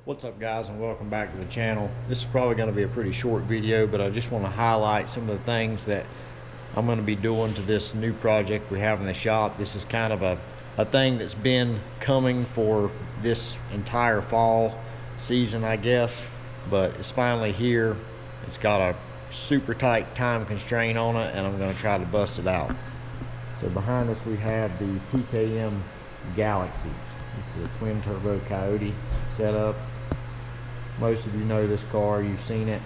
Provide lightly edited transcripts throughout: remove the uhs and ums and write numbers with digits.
What's up, guys, and welcome back to the channel. This is probably going to be a pretty short video, but I just want to highlight some of the things that I'm going to be doing to this new project we have in the shop. This is kind of a thing that's been coming for this entire fall season, I guess, but it's finally here. It's got a super tight time constraint on it, and I'm going to try to bust it out. So behind us we have the TKM Galaxie. This is a twin turbo Coyote setup. Most of you know this car, you've seen it.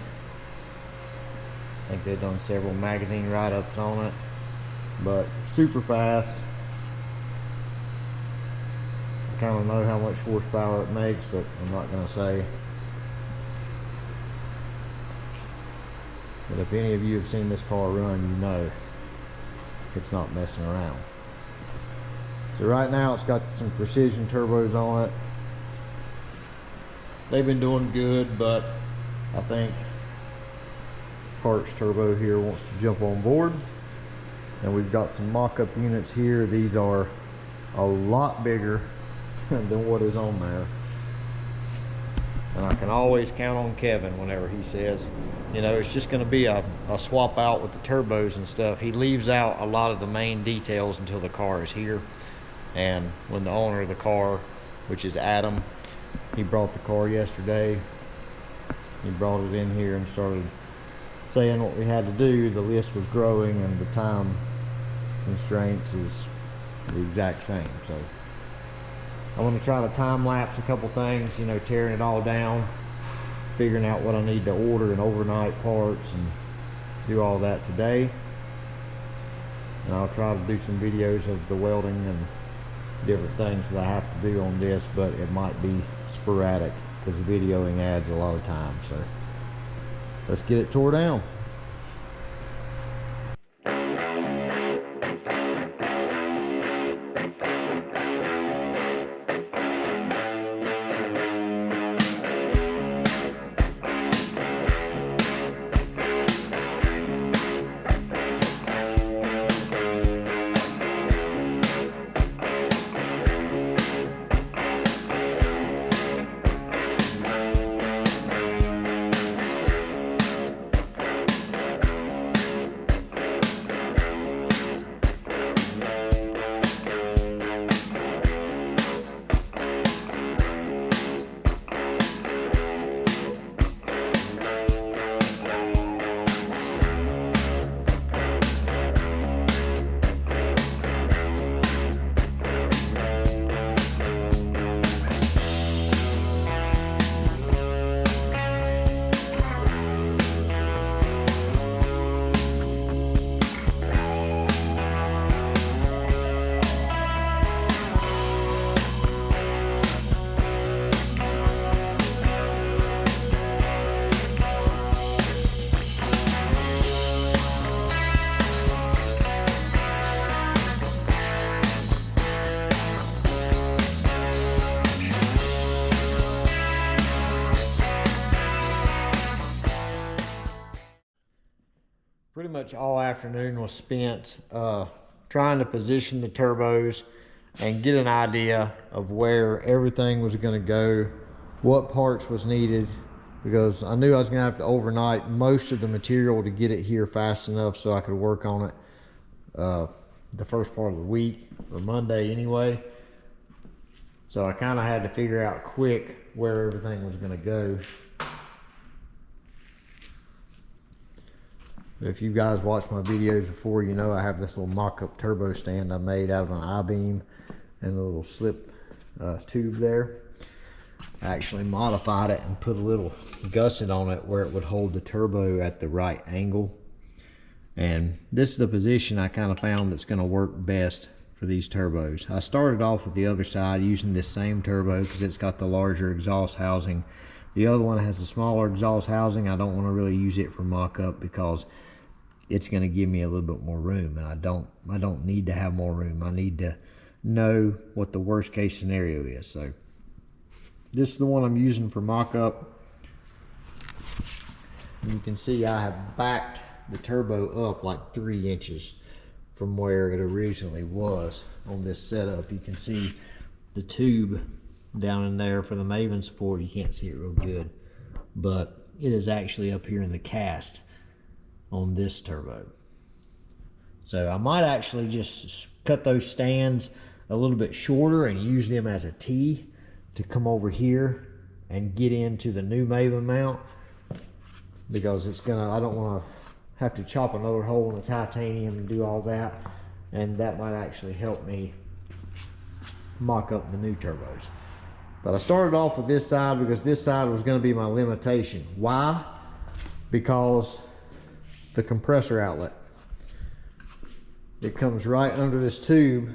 I think they've done several magazine write-ups on it, but super fast. I kind of know how much horsepower it makes, but I'm not going to say. But if any of you have seen this car run, you know it's not messing around. So right now it's got some precision turbos on it. They've been doing good, but I think HARTS Turbo here wants to jump on board. And we've got some mock-up units here. These are a lot bigger than what is on there. And I can always count on Kevin whenever he says, you know, it's just going to be a swap out with the turbos and stuff. He leaves out a lot of the main details until the car is here. And when the owner of the car, which is Adam, he brought the car yesterday, he brought it in here and started saying what we had to do. The list was growing and the time constraints is the exact same. So I'm going to try to time lapse a couple things, you know, tearing it all down, figuring out what I need to order and overnight parts and do all that today. And I'll try to do some videos of the welding and different things that I have to do on this, but it might be sporadic because the videoing adds a lot of time. So let's get it tore down. Pretty much all afternoon was spent trying to position the turbos and get an idea of where everything was going to go, what parts was needed, because I knew I was going to have to overnight most of the material to get it here fast enough so I could work on it the first part of the week, or Monday anyway. So I kind of had to figure out quick where everything was going to go. If you guys watched my videos before, you know I have this little mock-up turbo stand I made out of an I-beam and a little slip tube there. I actually modified it and put a little gusset on it where it would hold the turbo at the right angle. And this is the position I kind of found that's going to work best for these turbos. I started off with the other side using this same turbo because it's got the larger exhaust housing. The other one has a smaller exhaust housing. I don't want to really use it for mock-up because it's going to give me a little bit more room, and I don't need to have more room. I need to know what the worst case scenario is. So this is the one I'm using for mock-up. You can see I have backed the turbo up like 3 inches from where it originally was on this setup. You can see the tube down in there for the Maven support. You can't see it real good, but it is actually up here in the cast on this turbo. So I might actually just cut those stands a little bit shorter and use them as a T to come over here and get into the new Maven mount, because it's gonna, I don't want to have to chop another hole in the titanium and do all that, and that might actually help me mock up the new turbos. But I started off with this side because this side was going to be my limitation. Why? Because the compressor outlet, it comes right under this tube,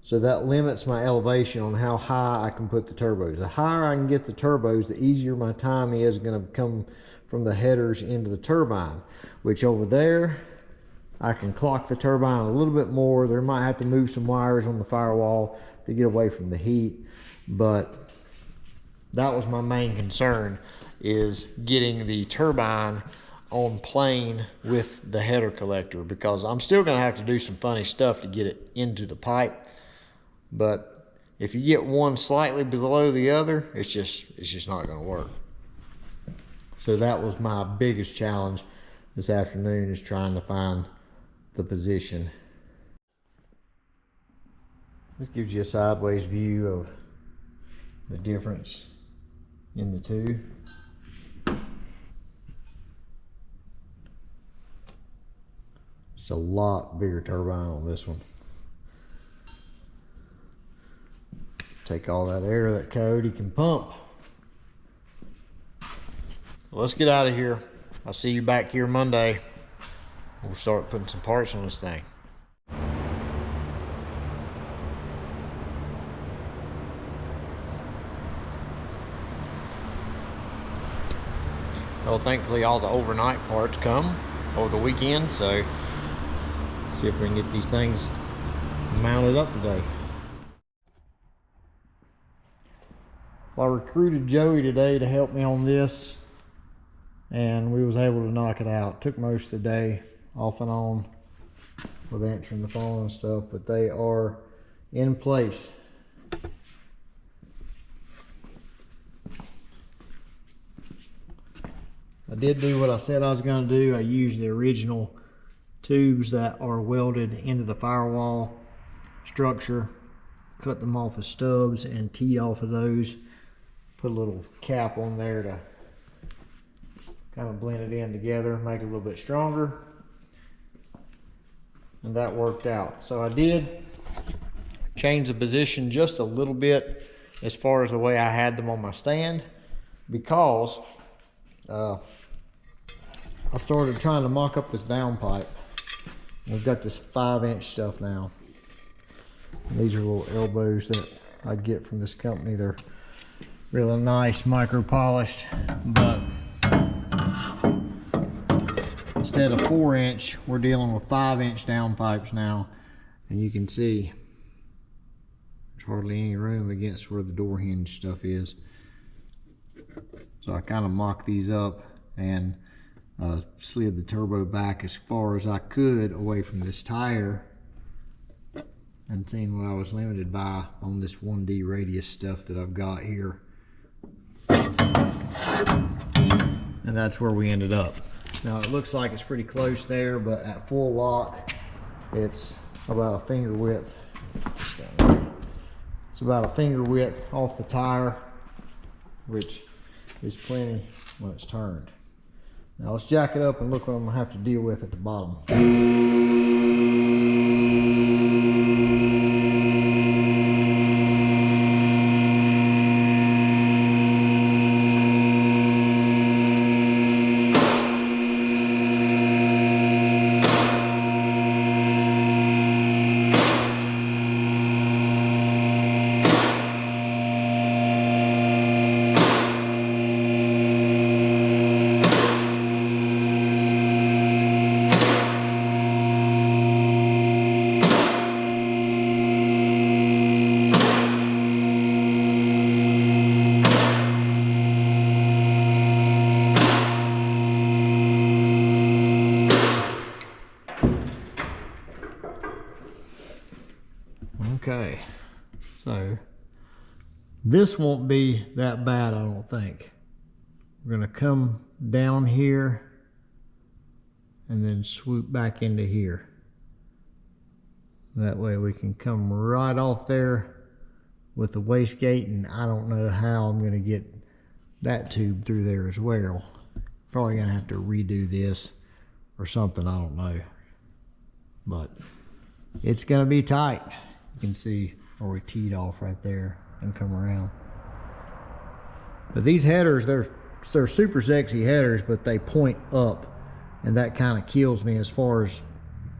so that limits my elevation on how high I can put the turbos. The higher I can get the turbos, the easier my time is going to come from the headers into the turbine, which over there I can clock the turbine a little bit more. There might have to move some wires on the firewall to get away from the heat, but that was my main concern, is getting the turbine on plane with the header collector, because I'm still going to have to do some funny stuff to get it into the pipe. But if you get one slightly below the other, it's just not going to work. So that was my biggest challenge this afternoon, is trying to find the position. This gives you a sideways view of the difference in the two. It's a lot bigger turbine on this one. Take all that air that Coyote can pump. Let's get out of here. I'll see you back here Monday. We'll start putting some parts on this thing. Well, thankfully all the overnight parts come over the weekend, so see if we can get these things mounted up today. Well, I recruited Joey today to help me on this, and we was able to knock it out. Took most of the day off and on with answering the phone and stuff, but they are in place. I did do what I said I was going to do. I used the original tubes that are welded into the firewall structure, cut them off of stubs and teed off of those, put a little cap on there to kind of blend it in together, make it a little bit stronger, and that worked out. So I did change the position just a little bit as far as the way I had them on my stand, because I started trying to mock up this downpipe. We've got this 5-inch stuff now. And these are little elbows that I get from this company. They're really nice, micro polished, but instead of 4-inch, we're dealing with 5-inch downpipes now, and you can see there's hardly any room against where the door hinge stuff is. So I kind of mocked these up and slid the turbo back as far as I could away from this tire, and seeing what I was limited by on this 1D radius stuff that I've got here. And that's where we ended up. Now it looks like it's pretty close there, but at full lock, it's about a finger width. It's about a finger width off the tire, which is plenty when it's turned. Now let's jack it up and look what I'm gonna have to deal with at the bottom. Okay, so This won't be that bad, I don't think. We're gonna come down here and then swoop back into here. That way we can come right off there with the wastegate, and I don't know how I'm gonna get that tube through there as well. Probably gonna have to redo this or something, I don't know. But it's gonna be tight. You can see where we teed off right there and come around. But these headers, they're super sexy headers, but they point up, and that kind of kills me as far as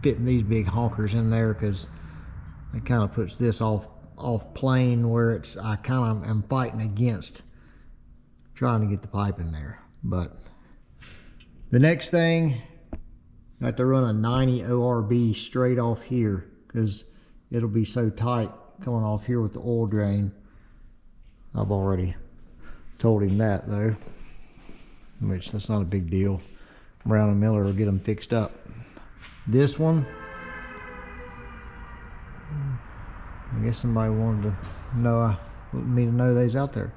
fitting these big honkers in there, because it kind of puts this off plane where it's, I kind of am fighting against trying to get the pipe in there. But the next thing, I have to run a 90 ORB straight off here, because it'll be so tight coming off here with the oil drain. I've already told him that though, which that's not a big deal. Brown and Miller will get them fixed up. This one, I guess somebody wanted to know, me to know they's out there.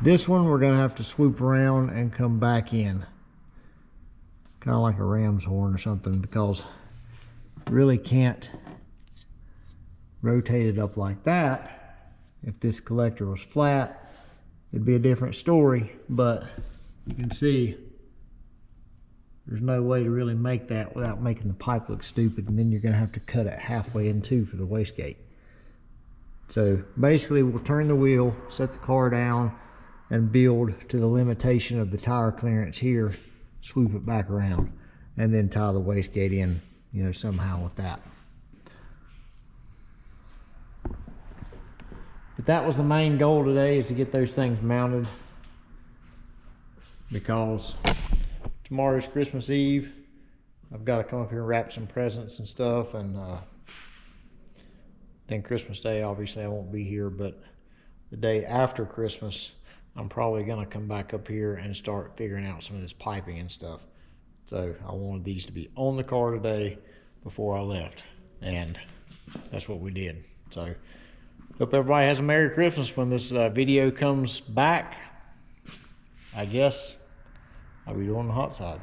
This one we're gonna have to swoop around and come back in, kind of like a ram's horn or something, because really can't rotate it up like that. If this collector was flat, it'd be a different story, but you can see there's no way to really make that without making the pipe look stupid, and then you're gonna have to cut it halfway in two for the wastegate. So basically we'll turn the wheel, set the car down, and build to the limitation of the tire clearance here, swoop it back around, and then tie the wastegate in, you know, somehow with that. But that was the main goal today, is to get those things mounted, because tomorrow's Christmas Eve. I've got to come up here and wrap some presents and stuff, and then Christmas Day, obviously I won't be here, but the day after Christmas, I'm probably gonna come back up here and start figuring out some of this piping and stuff. So I wanted these to be on the car today before I left, and that's what we did. So hope everybody has a Merry Christmas when this video comes back. I guess I'll be doing the hot side.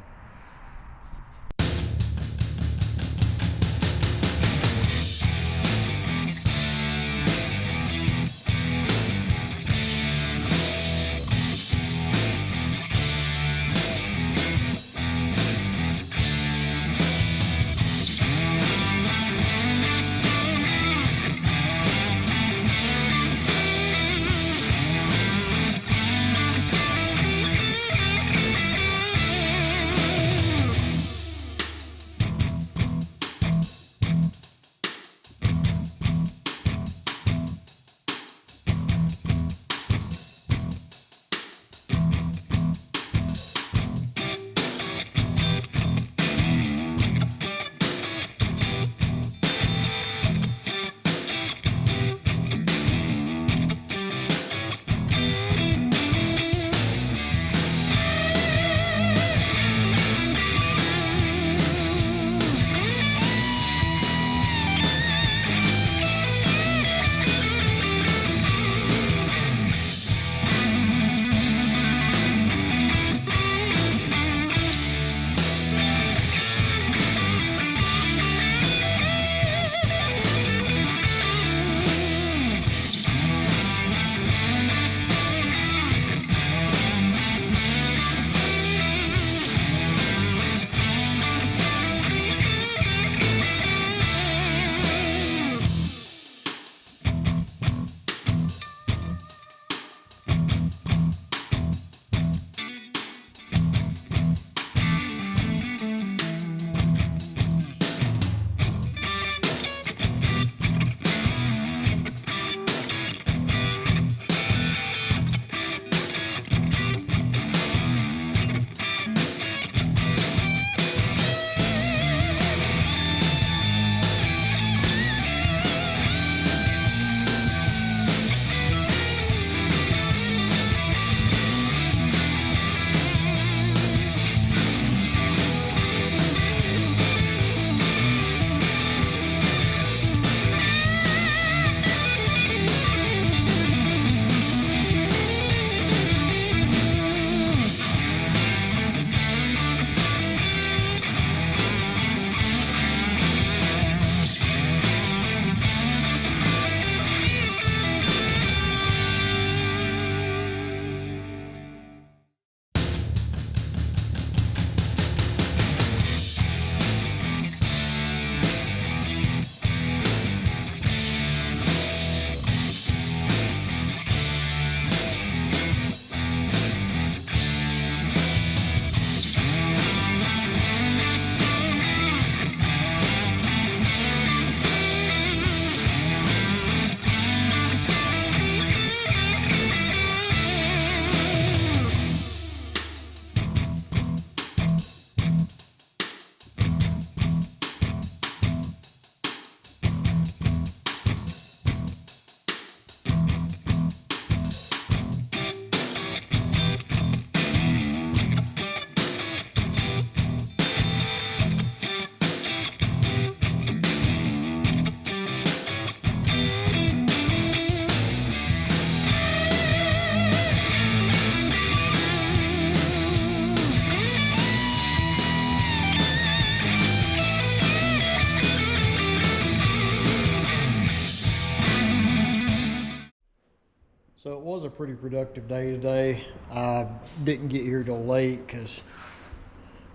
So it was a pretty productive day today. I didn't get here till late because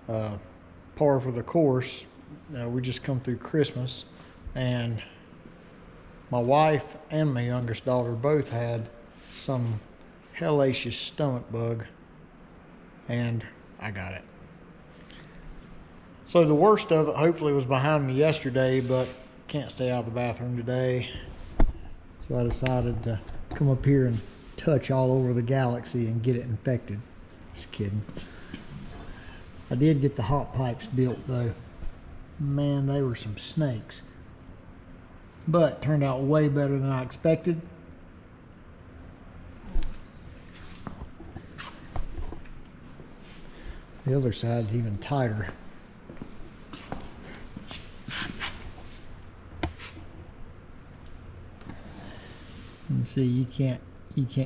par for the course, we just come through Christmas, and my wife and my youngest daughter both had some hellacious stomach bug, and I got it. So the worst of it hopefully was behind me yesterday, but can't stay out of the bathroom today. So I decided to come up here and touch all over the Galaxie and get it infected. Just kidding. I did get the hot pipes built though. Man, they were some snakes. But turned out way better than I expected. The other side's even tighter. You can see you can't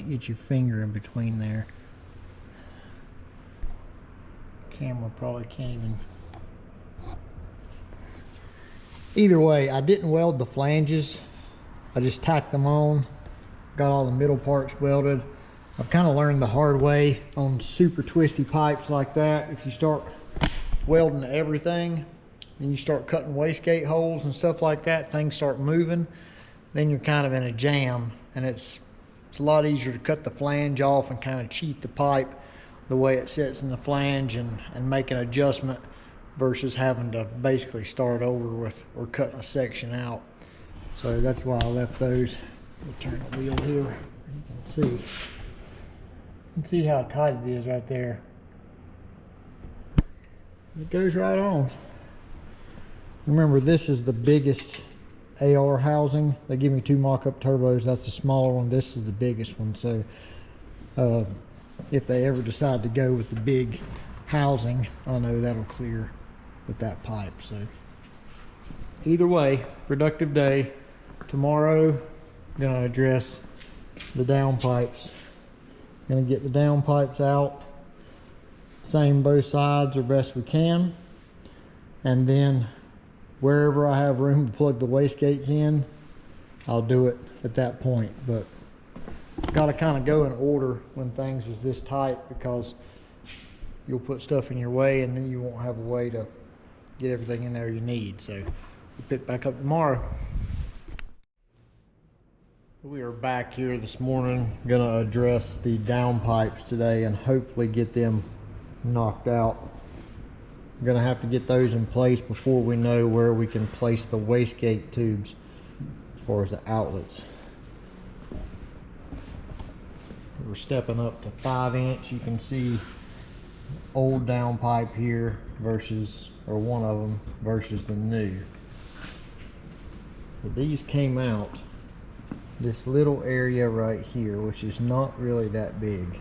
get your finger in between there. Camera probably can't even. Either way, I didn't weld the flanges. I just tacked them on, got all the middle parts welded. I've kind of learned the hard way on super twisty pipes like that. If you start welding everything and you start cutting wastegate holes and stuff like that, things start moving, then you're kind of in a jam, and it's a lot easier to cut the flange off and kind of cheat the pipe the way it sits in the flange and make an adjustment versus having to basically start over with or cutting a section out. So that's why I left those. We'll turn the wheel here. You can see. You can see how tight it is right there. It goes right on. Remember, this is the biggest AR housing. They give me 2 mock-up turbos. That's the smaller one. This is the biggest one. So if they ever decide to go with the big housing, I know that'll clear with that pipe. So either way, productive day. Tomorrow, gonna address the downpipes. Gonna get the downpipes out, same both sides or best we can, and then wherever I have room to plug the wastegates in, I'll do it at that point. But gotta kind of go in order when things is this tight, because you'll put stuff in your way and then you won't have a way to get everything in there you need. So we'll pick back up tomorrow. We are back here this morning, gonna address the downpipes today and hopefully get them knocked out. We're gonna have to get those in place before we know where we can place the wastegate tubes as far as the outlets. We're stepping up to 5-inch. You can see old downpipe here versus, or one of them versus the new. But these came out this little area right here, which is not really that big.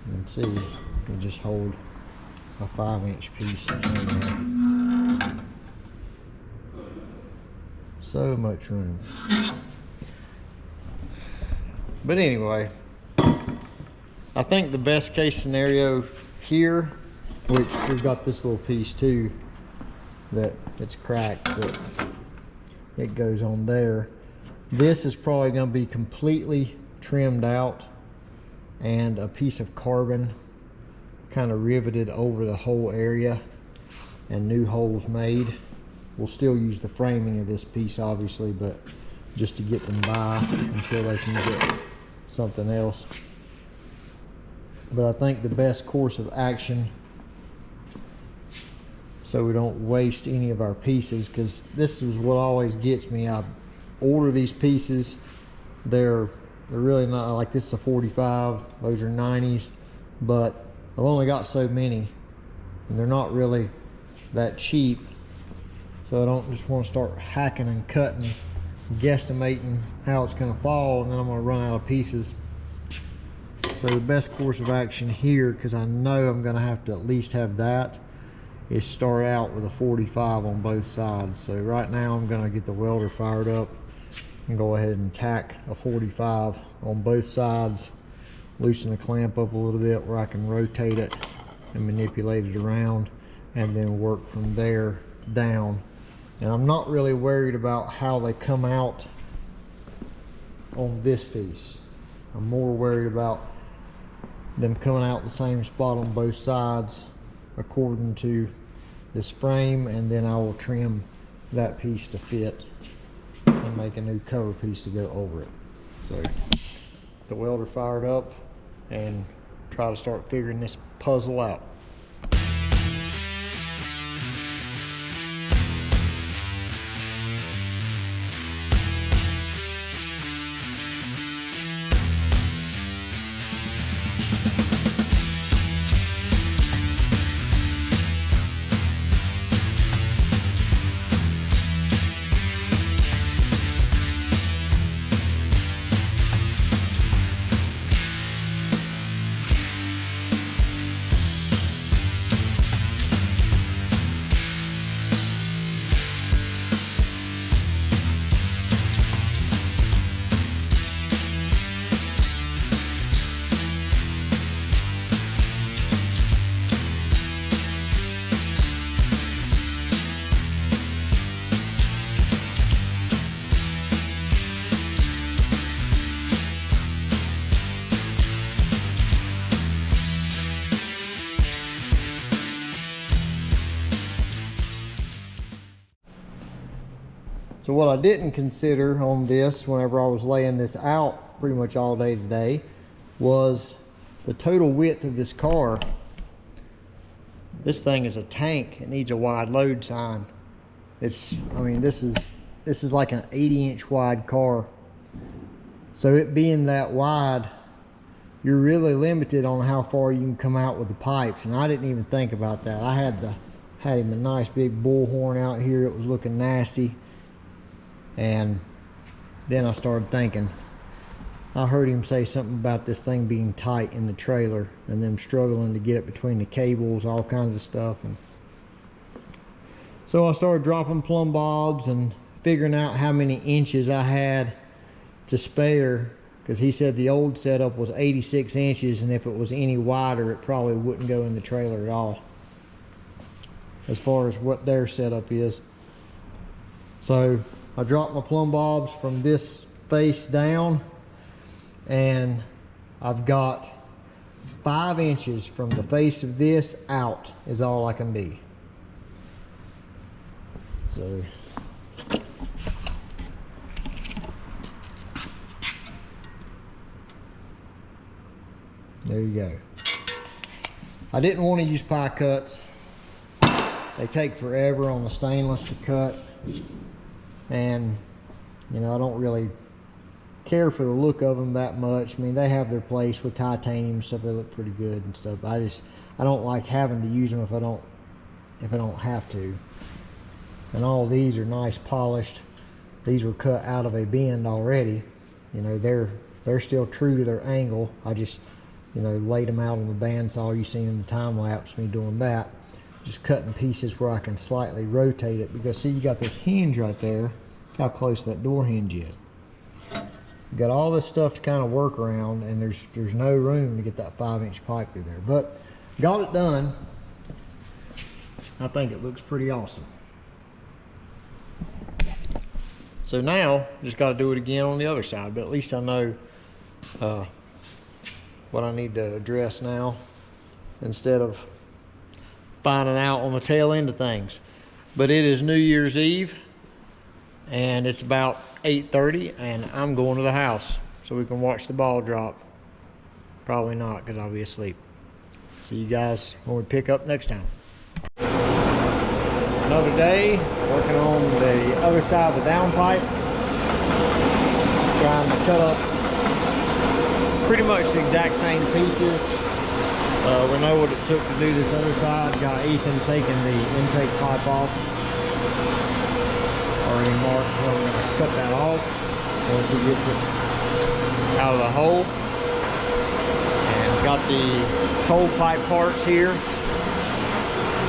You can see you can just hold a 5-inch piece in there. So much room. But anyway, I think the best case scenario here, which we've got this little piece too that it's cracked, but it goes on there. This is probably going to be completely trimmed out and a piece of carbon kind of riveted over the whole area and new holes made. We'll still use the framing of this piece obviously, but just to get them by until they can get something else. But I think the best course of action, so we don't waste any of our pieces, because this is what always gets me. I order these pieces, they're really not, like this is a 45, those are 90s, but I've only got so many and they're not really that cheap, so I don't just want to start hacking and cutting, guesstimating how it's going to fall, and then I'm going to run out of pieces. So the best course of action here, because I know I'm going to have to at least have that, is start out with a 45 on both sides. So right now I'm going to get the welder fired up and go ahead and tack a 45 on both sides, loosen the clamp up a little bit where I can rotate it and manipulate it around, and then work from there down. And I'm not really worried about how they come out on this piece. I'm more worried about them coming out the same spot on both sides according to this frame, and then I will trim that piece to fit and make a new cover piece to go over it. So the welder fired up and try to start figuring this puzzle out. So what I didn't consider on this whenever I was laying this out pretty much all day today was the total width of this car. This thing is a tank. It needs a wide load sign. I mean, this is like an 80-inch wide car. So it being that wide, you're really limited on how far you can come out with the pipes. And I didn't even think about that. I had him a nice big bullhorn out here. It was looking nasty. And then I started thinking, I heard him say something about this thing being tight in the trailer and them struggling to get it between the cables, all kinds of stuff. And so I started dropping plumb bobs and figuring out how many inches I had to spare, because he said the old setup was 86 inches, and if it was any wider it probably wouldn't go in the trailer at all, as far as what their setup is. So I dropped my plumb bobs from this face down, and I've got 5 inches from the face of this out is all I can be. So there you go. I didn't want to use pie cuts. They take forever on the stainless to cut. And, you know, I don't really care for the look of them that much. I mean, they have their place with titanium and stuff. They look pretty good and stuff. I don't like having to use them if I don't have to. And all these are nice polished. These were cut out of a bend already. You know, they're still true to their angle. I just, you know, laid them out on the bandsaw. You seen in the time lapse me doing that. Just cutting pieces where I can slightly rotate it, because see, you got this hinge right there. Look how close that door hinge is. You got all this stuff to kind of work around, and there's no room to get that 5-inch pipe through there. But got it done. I think it looks pretty awesome. So now just got to do it again on the other side, but at least I know what I need to address now, instead of finding out on the tail end of things. But it is New Year's Eve, and it's about 8:30, and I'm going to the house so we can watch the ball drop. Probably not, because I'll be asleep. See you guys when we pick up next time. Another day working on the other side of the downpipe, trying to cut up pretty much the exact same pieces. We know what it took to do this other side. Got Ethan taking the intake pipe off. Already marked where we're going to cut that off once he gets it out of the hole. And got the cold pipe parts here.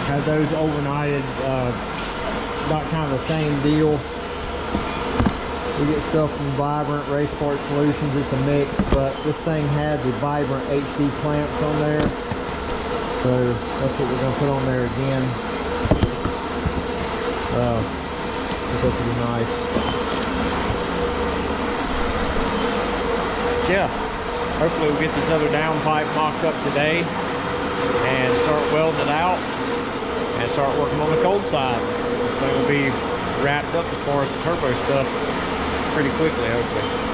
Had those overnighted. Got kind of the same deal. We get stuff from Vibrant, Race Part Solutions. It's a mix, but this thing had the Vibrant HD clamps on there. So that's what we're going to put on there again. It's pretty nice. yeah, hopefully we'll get this other downpipe mocked up today and start welding it out and start working on the cold side. This thing will be wrapped up as far as the turbo stuff pretty quickly, hopefully.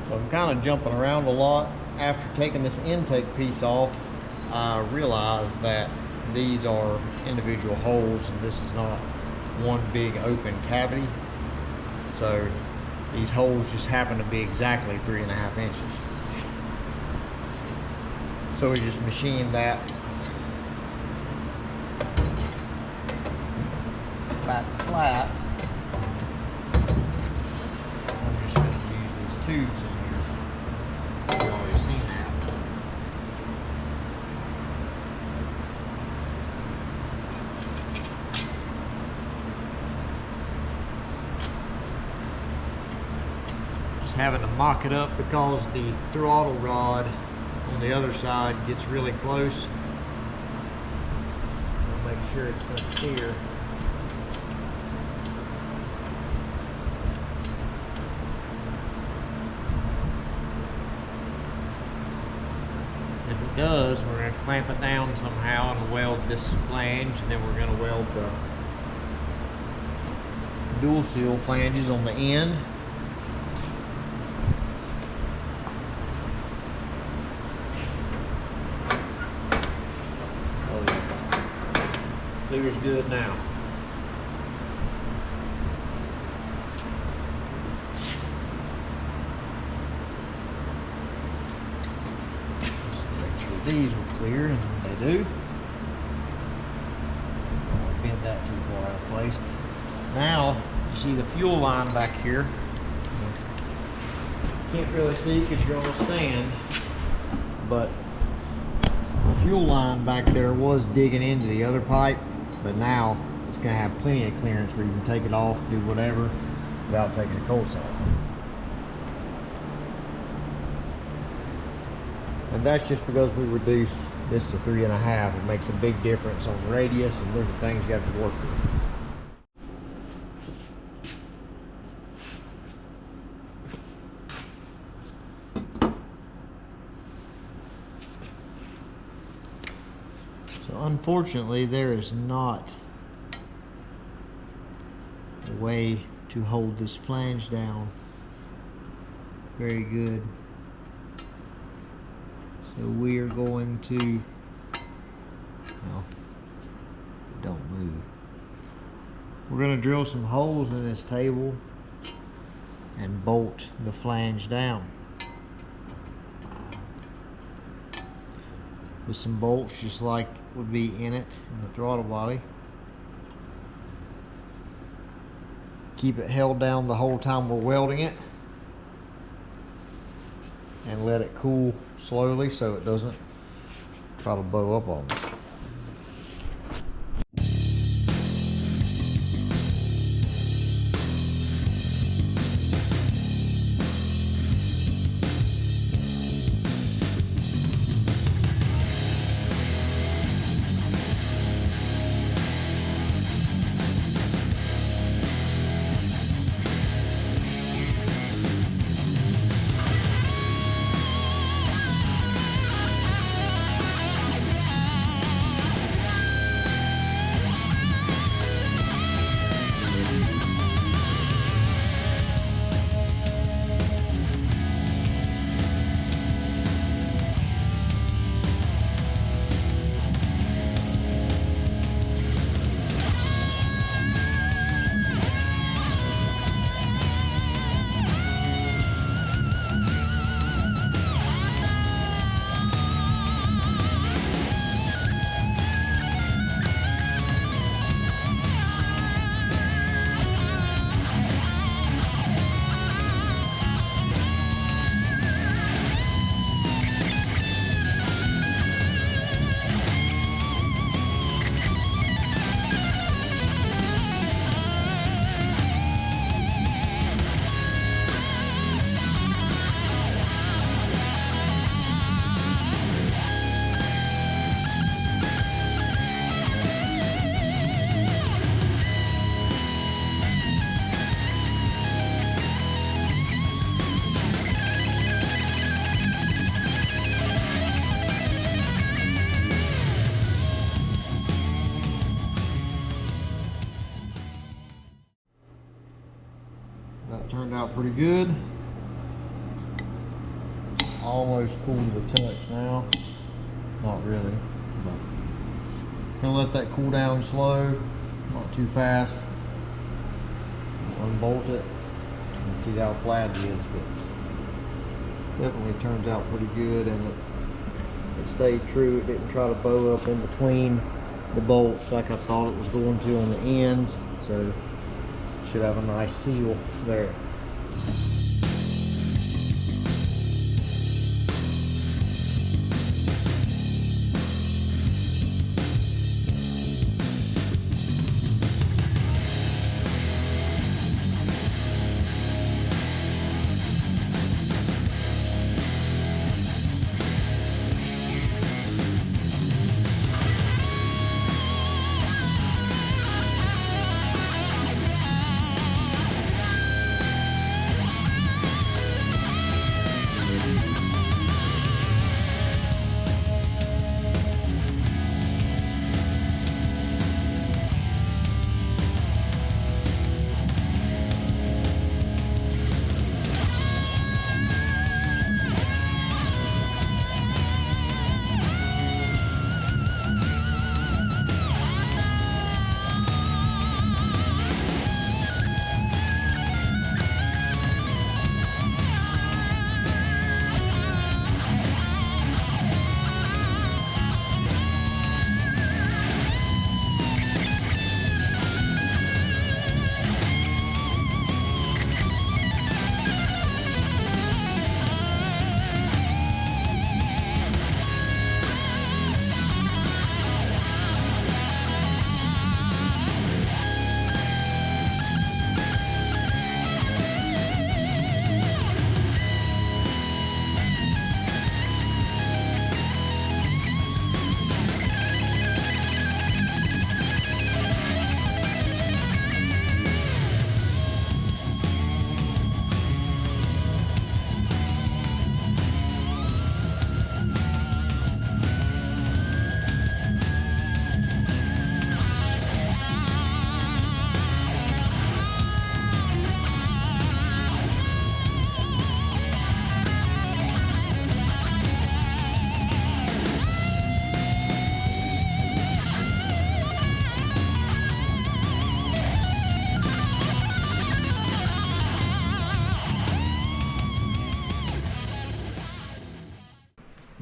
So I'm kind of jumping around a lot. After taking this intake piece off, I realized that these are individual holes and this is not one big open cavity. So these holes just happen to be exactly 3.5 inches. So we just machined that back flat. I'm just going to use these tubes in here. You've already seen that. Just having to mock it up because the throttle rod on the other side gets really close. I'll make sure it's going to clear. If it does, we're going to clamp it down somehow and weld this flange, and then we're going to weld the dual seal flanges on the end. Clear's good now. Just make sure these are clear, and they do. Don't bend that too far out of place. Now, you see the fuel line back here. Can't really see because you're on a stand, but the fuel line back there was digging into the other pipe. But now it's going to have plenty of clearance where you can take it off, do whatever, without taking the cold side off. And that's just because we reduced this to 3.5. It makes a big difference on radius, and those are things you have to work with. Unfortunately, there is not a way to hold this flange down very good. So we are going to, well, don't move. We're going to drill some holes in this table and bolt the flange down with some bolts just like would be in it in the throttle body. Keep it held down the whole time we're welding it and let it cool slowly so it doesn't try to blow up on us. That turned out pretty good. Almost cool to the touch now. Not really, but gonna let that cool down slow, not too fast. Unbolt it and see how flat it is, but definitely turns out pretty good, and it stayed true. It didn't try to bow up in between the bolts like I thought it was going to on the ends, so should have a nice seal there.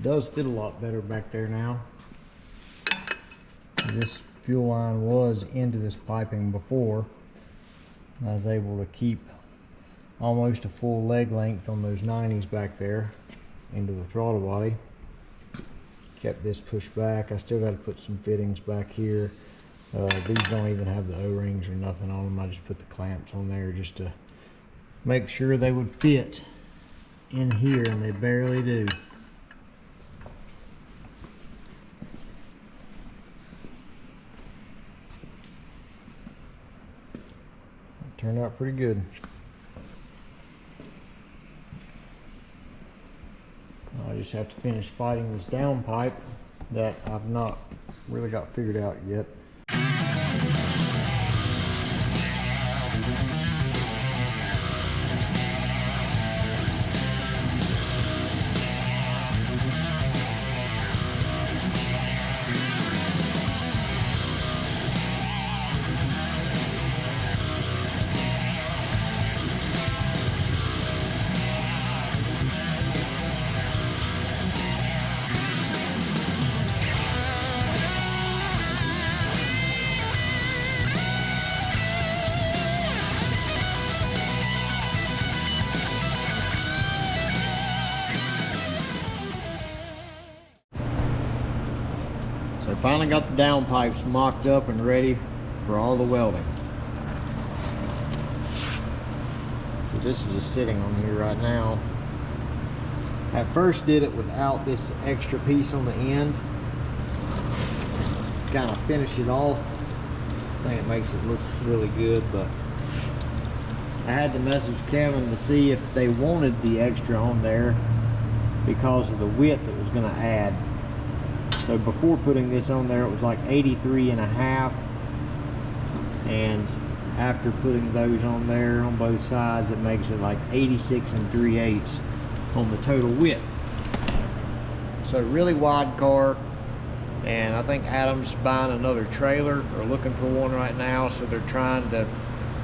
Does fit a lot better back there now. This fuel line was into this piping before. I was able to keep almost a full leg length on those 90s back there into the throttle body. Kept this pushed back. I still got to put some fittings back here. These don't even have the O-rings or nothing on them. I just put the clamps on there just to make sure they would fit in here, and they barely do. Turned out pretty good. I just have to finish fighting this downpipe that I've not really got figured out yet. So I finally got the downpipes mocked up and ready for all the welding. So this is just sitting on here right now. At first did it without this extra piece on the end to kind of finish it off. I think it makes it look really good, but I had to message Kevin to see if they wanted the extra on there because of the width it was going to add. So before putting this on there, it was like 83.5, and after putting those on there on both sides, it makes it like 86 3/8 on the total width. So really wide car, and I think Adam's buying another trailer or looking for one right now, so they're trying to,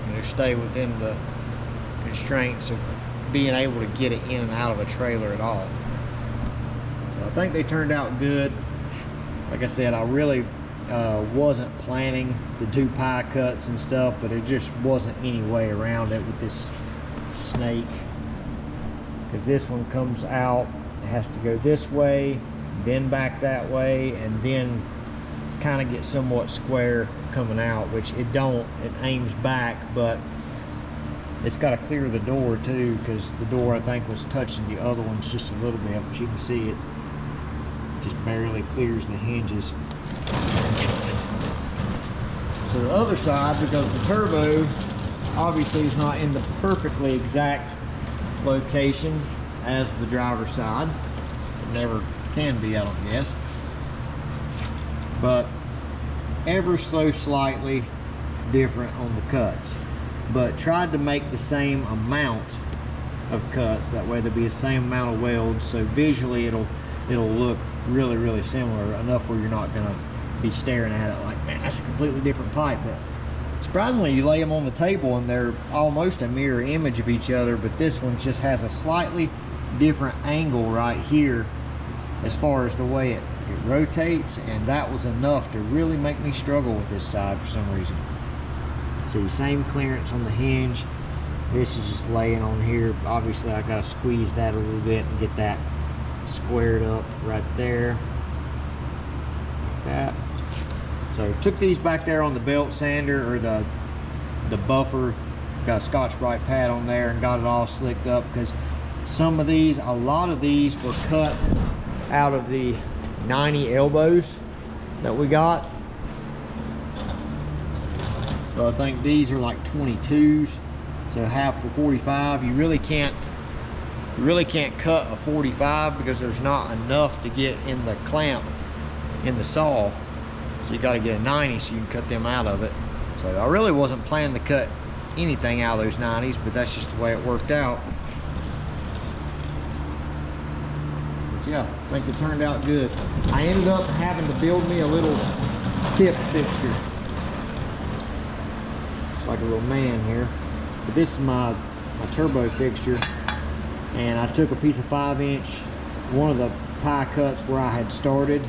you know, stay within the constraints of being able to get it in and out of a trailer at all. So I think they turned out good. Like I said, I really wasn't planning to do pie cuts and stuff, but it just wasn't any way around it with this snake, because this one comes out, it has to go this way, then back that way, and then kind of get somewhat square coming out, which it aims back, but it's got to clear the door too, because the door I think was touching the other ones just a little bit, but you can see it just barely clears the hinges. So the other side, because the turbo obviously is not in the perfectly exact location as the driver's side. It never can be, I don't guess. But ever so slightly different on the cuts. But tried to make the same amount of cuts. That way there'll be the same amount of welds. So visually it'll look really, really similar, enough where you're not gonna be staring at it like, man, that's a completely different pipe. But surprisingly, you lay them on the table and they're almost a mirror image of each other, but this one just has a slightly different angle right here as far as the way it rotates, and that was enough to really make me struggle with this side for some reason. See, same clearance on the hinge. This is just laying on here. Obviously I gotta squeeze that a little bit and get that squared up right there, like that. So took these back there on the belt sander, or the buffer, got a Scotch-Brite pad on there and got it all slicked up, because some of these, a lot of these were cut out of the 90 elbows that we got. So I think these are like 22s, so half the 45. You really can't cut a 45 because there's not enough to get in the clamp in the saw. So you got to get a 90 so you can cut them out of it. So I really wasn't planning to cut anything out of those 90s, but that's just the way it worked out. But yeah, I think it turned out good. I ended up having to build me a little tip fixture. It's like a little man here. But this is my turbo fixture. And I took a piece of 5-inch, one of the pie cuts where I had started,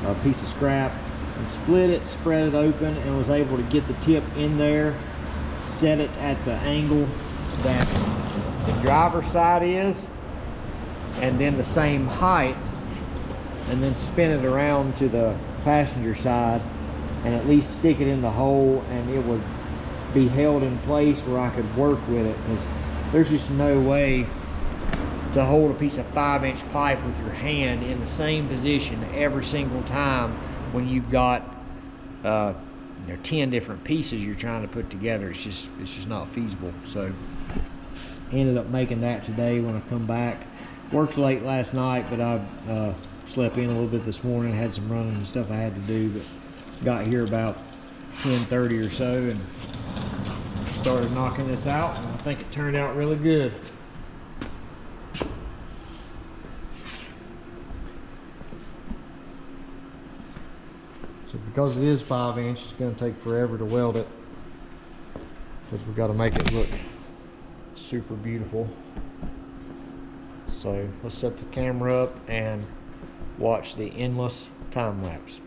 a piece of scrap, and split it, spread it open, and was able to get the tip in there, set it at the angle that the driver's side is, and then the same height, and then spin it around to the passenger side, and at least stick it in the hole, and it would be held in place where I could work with it, because there's just no way to hold a piece of 5-inch pipe with your hand in the same position every single time when you've got 10 different pieces you're trying to put together. It's just not feasible. So ended up making that today when I come back. Worked late last night, but I slept in a little bit this morning, had some running and stuff I had to do, but got here about 10:30 or so and started knocking this out, and I think it turned out really good. So because it is 5-inch, it's going to take forever to weld it, because we've got to make it look super beautiful. So let's set the camera up and watch the endless time lapse.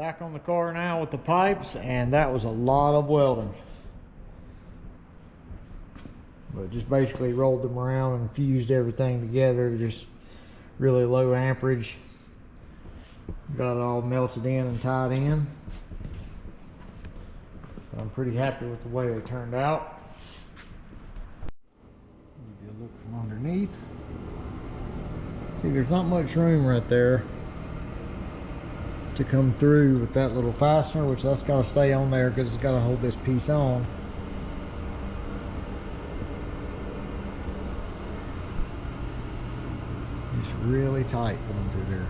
Back on the car now with the pipes, and that was a lot of welding. But just basically rolled them around and fused everything together, just really low amperage. Got it all melted in and tied in. I'm pretty happy with the way they turned out. Give you a look from underneath. See, there's not much room right there to come through with that little fastener, which that's got to stay on there because it's got to hold this piece on. It's really tight going through there.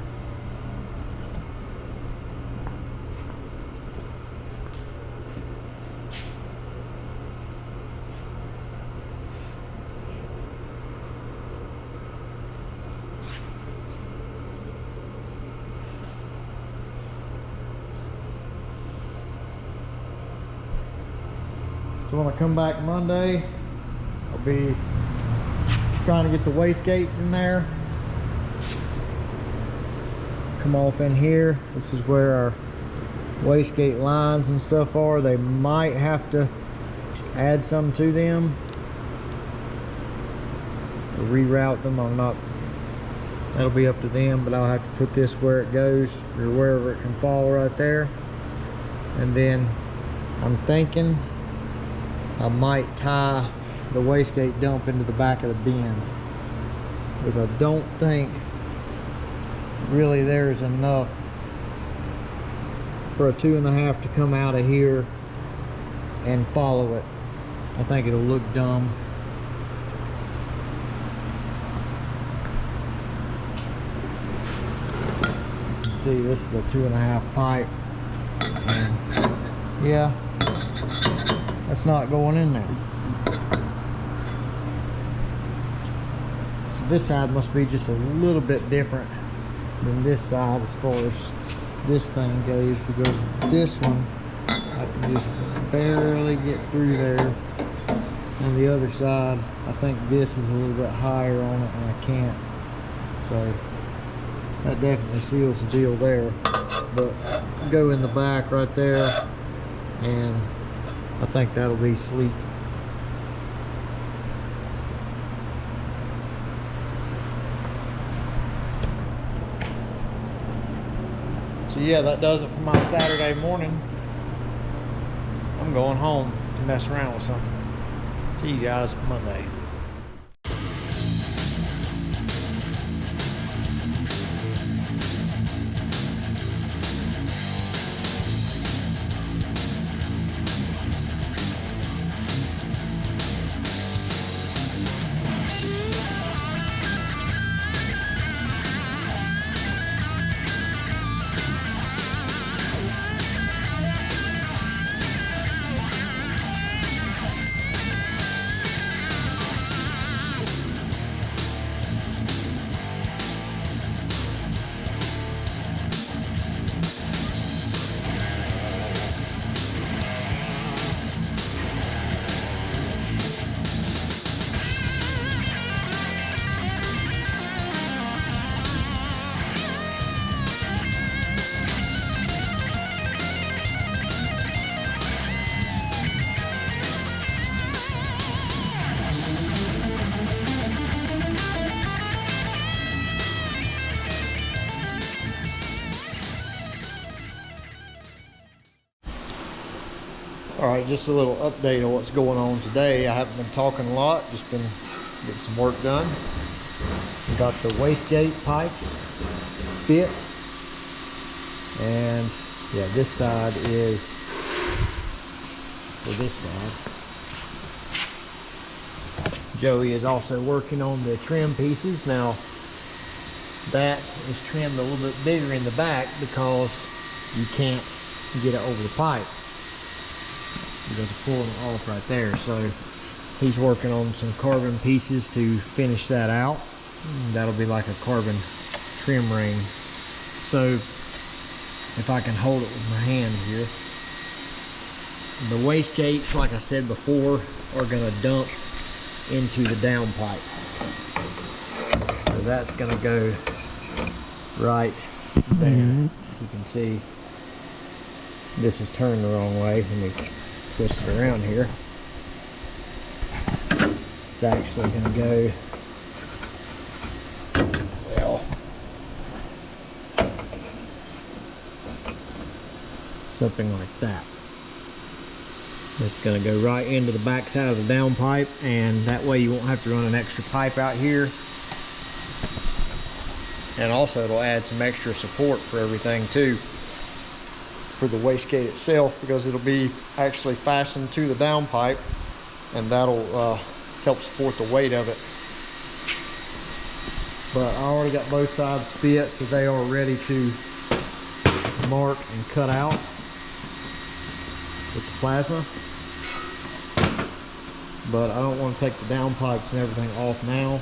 So when I come back Monday, I'll be trying to get the wastegates in there. Come off in here. This is where our wastegate lines and stuff are. They might have to add some to them or reroute them. I'm not, that'll be up to them, but I'll have to put this where it goes or wherever it can fall right there. And then I'm thinking I might tie the wastegate dump into the back of the bend, because I don't think really there's enough for a 2.5 to come out of here and follow it. I think it'll look dumb. See, this is a 2.5 pipe, and yeah, that's not going in there. So this side must be just a little bit different than this side as far as this thing goes, because this one I can just barely get through there, and the other side I think this is a little bit higher on it and I can't. So that definitely seals the deal there. But go in the back right there, and I think that'll be sleek. So yeah, that does it for my Saturday morning. I'm going home to mess around with something. See you guys Monday. Alright, just a little update on what's going on today. I haven't been talking a lot, just been getting some work done. We got the wastegate pipes fit, and yeah, this side is for this side. Joey is also working on the trim pieces. Now that is trimmed a little bit bigger in the back because you can't get it over the pipe. You guys are pulling it off right there. So he's working on some carbon pieces to finish that out. That'll be like a carbon trim ring. So if I can hold it with my hand here, the wastegates, like I said before, are going to dump into the downpipe. So that's going to go right there. You can see This is turned the wrong way. Let me twist it around here. It's actually going to go, well, something like that. It's going to go right into the back side of the downpipe, and that way you won't have to run an extra pipe out here. And also it'll add some extra support for everything too, for the wastegate itself, because it'll be actually fastened to the downpipe, and that'll help support the weight of it. But I already got both sides fit, so they are ready to mark and cut out with the plasma. But I don't want to take the downpipes and everything off now,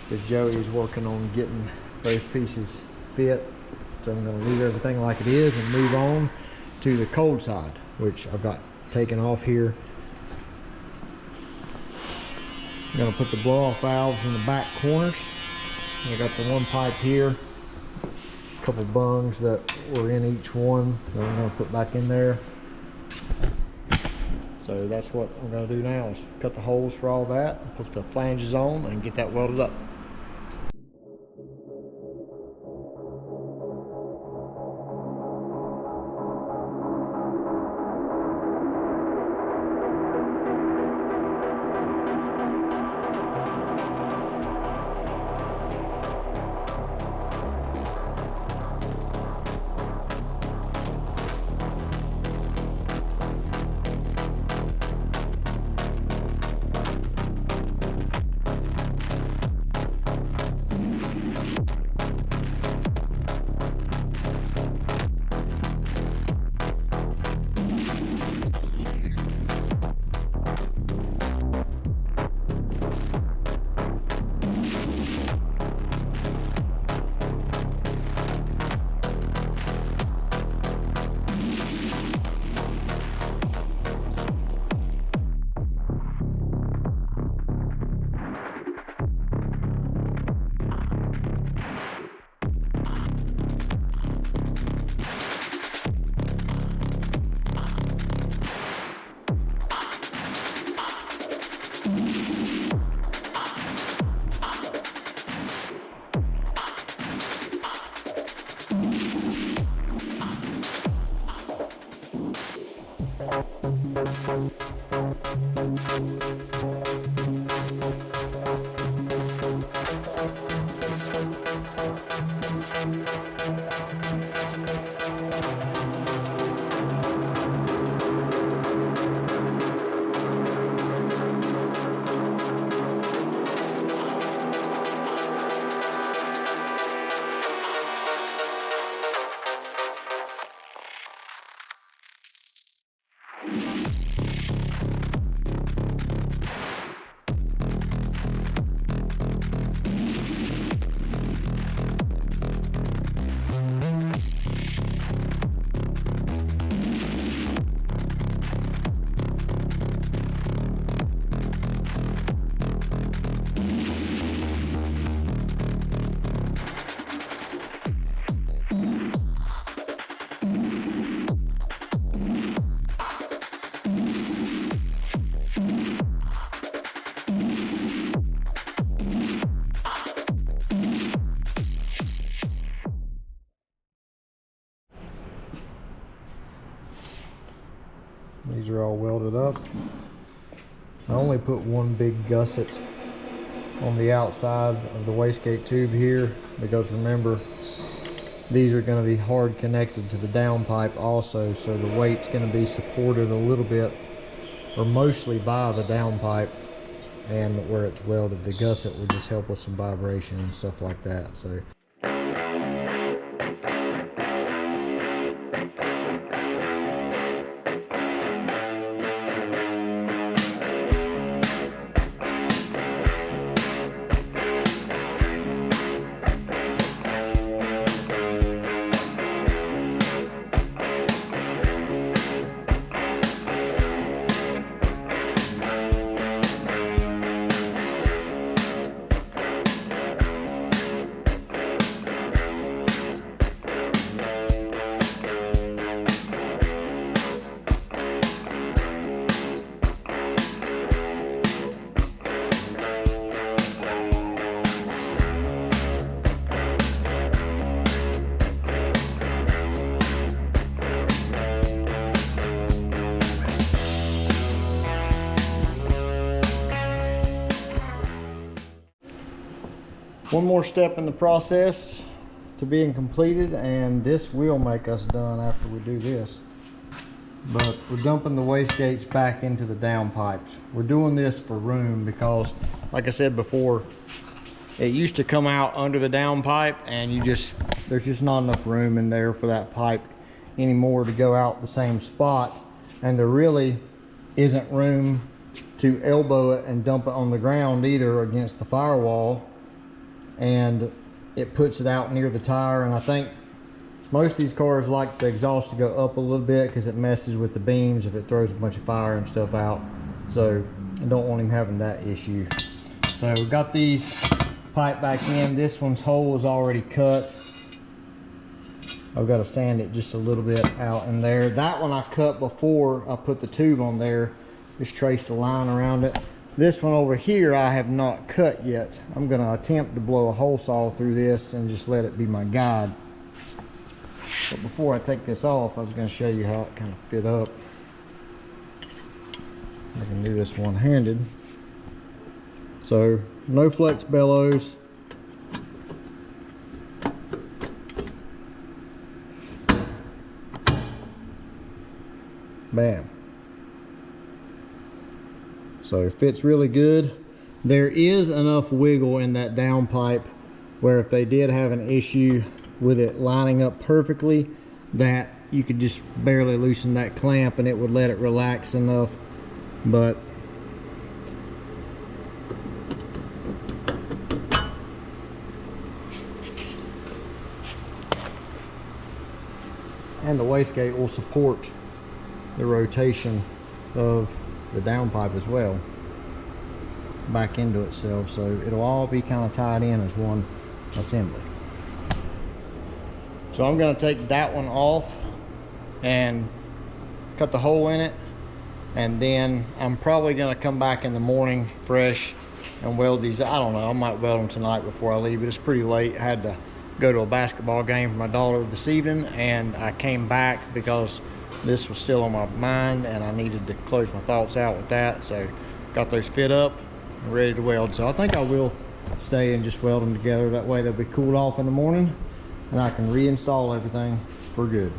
because Joey is working on getting those pieces fit. So I'm going to leave everything like it is and move on to the cold side, which I've got taken off here. I'm going to put the blow off valves in the back corners. I got the one pipe here, a couple bungs that were in each one that I'm going to put back in there. So that's what I'm going to do now, is cut the holes for all that, put the flanges on, and get that welded up. These are all welded up. I only put one big gusset on the outside of the wastegate tube here, because remember, these are going to be hard connected to the downpipe also, so the weight's going to be supported a little bit, or mostly by the downpipe, and where it's welded, the gusset will just help with some vibration and stuff like that. So One more step in the process to being completed, and this will make us done after we do this. But we're dumping the wastegates back into the downpipes. We're doing this for room because, like I said before, it used to come out under the downpipe, and there's just not enough room in there for that pipe anymore to go out the same spot, and there really isn't room to elbow it and dump it on the ground either against the firewall, and it puts it out near the tire. And I think most of these cars like the exhaust to go up a little bit because it messes with the beams if it throws a bunch of fire and stuff out. So I don't want him having that issue. So we've got these pipe back in. This one's hole is already cut. I've got to sand it just a little bit out in there. That one I cut before I put the tube on there. Just trace the line around it. This one over here I have not cut yet. I'm going to attempt to blow a hole saw through this and just let it be my guide. But before I take this off, I was going to show you how it kind of fit up. I can do this one-handed. So no flex bellows. Bam. So it fits really good. There is enough wiggle in that downpipe where if they did have an issue with it lining up perfectly, that you could just barely loosen that clamp and it would let it relax enough. But and the wastegate will support the rotation of the downpipe as well back into itself, so it'll all be kind of tied in as one assembly. So I'm going to take that one off and cut the hole in it, and then I'm probably going to come back in the morning fresh and weld these. I don't know, I might weld them tonight before I leave, but it's pretty late. I had to go to a basketball game for my daughter this evening, and I came back because this was still on my mind and I needed to close my thoughts out with that. So got those fit up and ready to weld. So I think I will stay and just weld them together. That way they'll be cooled off in the morning and I can reinstall everything for good.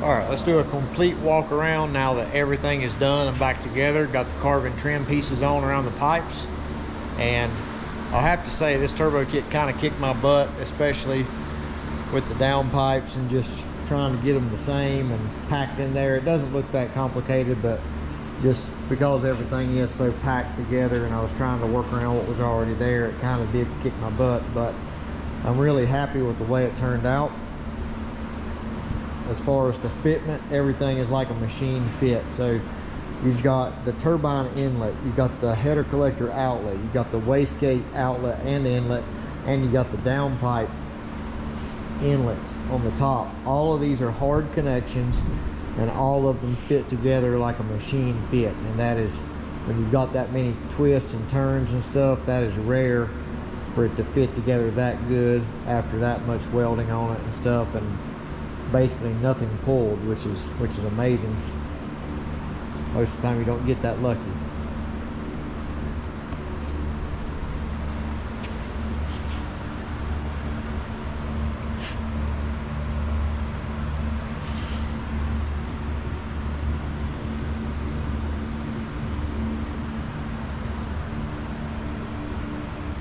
All right, let's do a complete walk around now that everything is done and back together. Got the carbon trim pieces on around the pipes. And I'll have to say this turbo kit kind of kicked my butt, especially with the downpipes and just trying to get them the same and packed in there. It doesn't look that complicated, but just because everything is so packed together and I was trying to work around what was already there, it kind of did kick my butt. But I'm really happy with the way it turned out. As far as the fitment, everything is like a machine fit. So you've got the turbine inlet, you've got the header collector outlet, you've got the wastegate outlet and inlet, and you got the downpipe inlet on the top. All of these are hard connections and all of them fit together like a machine fit. And that is, when you've got that many twists and turns and stuff, that is rare for it to fit together that good after that much welding on it and stuff, and basically nothing pulled, which is amazing. Most of the time you don't get that lucky.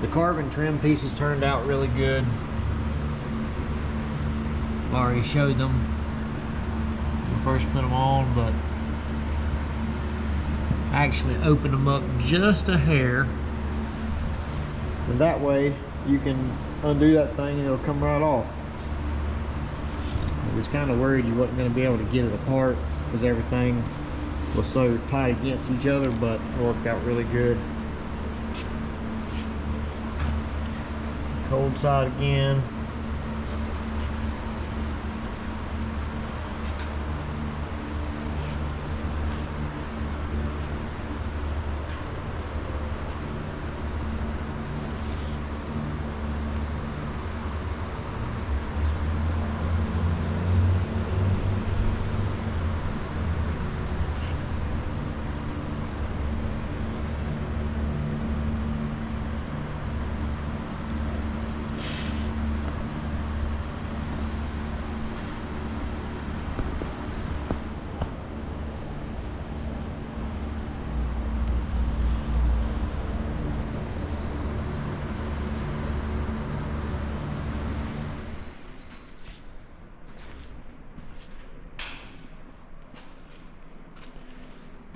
The carbon trim pieces turned out really good. I already showed them when I first put them on, but I actually opened them up just a hair. And that way you can undo that thing and it'll come right off. I was kind of worried you wasn't going to be able to get it apart because everything was so tight against each other, but it worked out really good. Cold side again.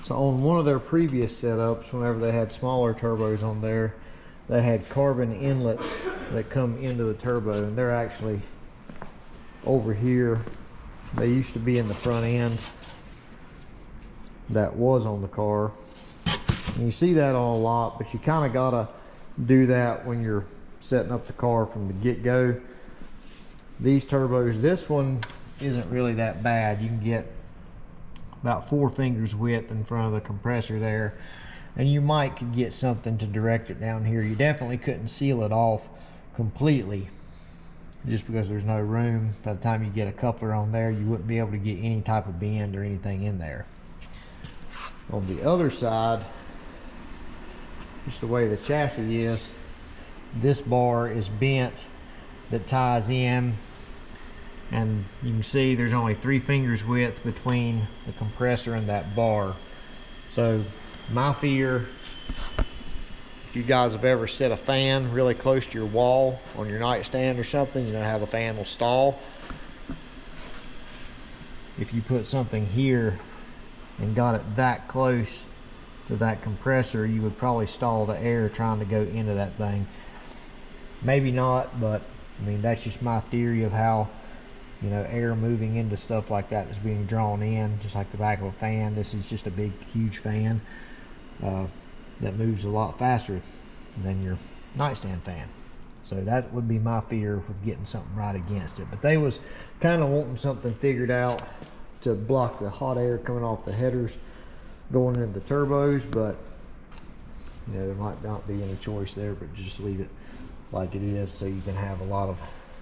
So on one of their previous setups, whenever they had smaller turbos on there, they had carbon inlets that come into the turbo, and they're actually over here. They used to be in the front end that was on the car. And you see that on a lot, but you kind of gotta do that when you're setting up the car from the get-go. These turbos, this one isn't really that bad. You can get about 4 fingers width in front of the compressor there, and you might could get something to direct it down here. You definitely couldn't seal it off completely just because there's no room. By the time you get a coupler on there, you wouldn't be able to get any type of bend or anything in there. On the other side, just the way the chassis is, this bar is bent that ties in, and you can see there's only 3 fingers width between the compressor and that bar. So my fear, if you guys have ever set a fan really close to your wall on your nightstand or something, you know how the fan will stall. If you put something here and got it that close to that compressor, you would probably stall the air trying to go into that thing. Maybe not, but I mean, that's just my theory of how, you know, air moving into stuff like that is being drawn in, just like the back of a fan. This is just a big, huge fan that moves a lot faster than your nightstand fan. So that would be my fear with getting something right against it. But they was kind of wanting something figured out to block the hot air coming off the headers going into the turbos, but you know, there might not be any choice there, but just leave it like it is so you can have a lot of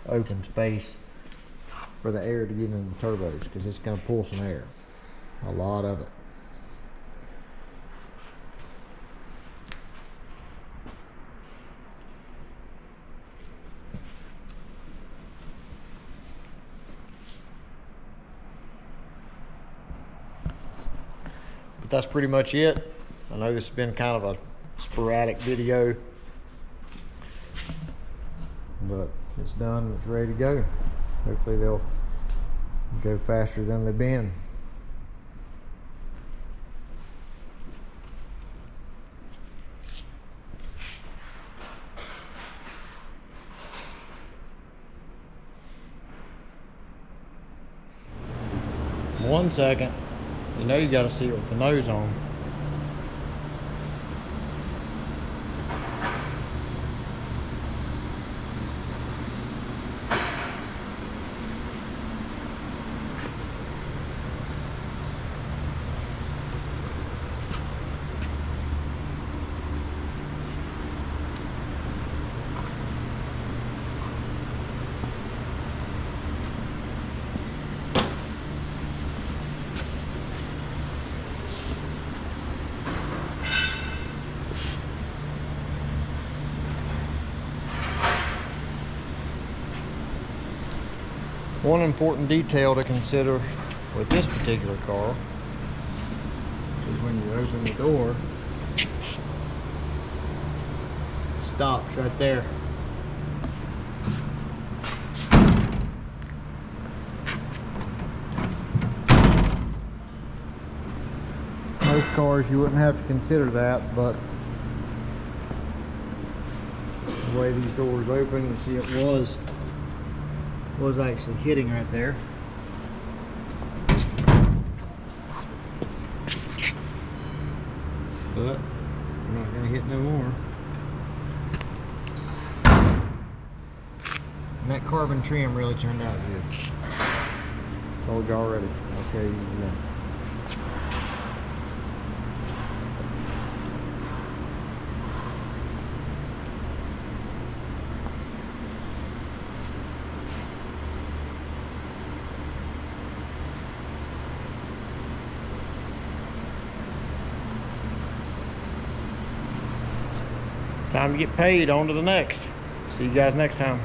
open space for the air to get into the turbos, because it's going to pull some air, a lot of it. But that's pretty much it. I know this has been kind of a sporadic video, but it's done, it's ready to go. Hopefully they'll go faster than they've been. One second, you know you got to see it with the nose on. One important detail to consider with this particular car is when you open the door, it stops right there. Most cars you wouldn't have to consider that, but the way these doors open, you see it was actually hitting right there. But I'm not gonna hit no more. And that carbon trim really turned out good. Told you already, I'll tell you again. Time to get paid, on to the next. See you guys next time.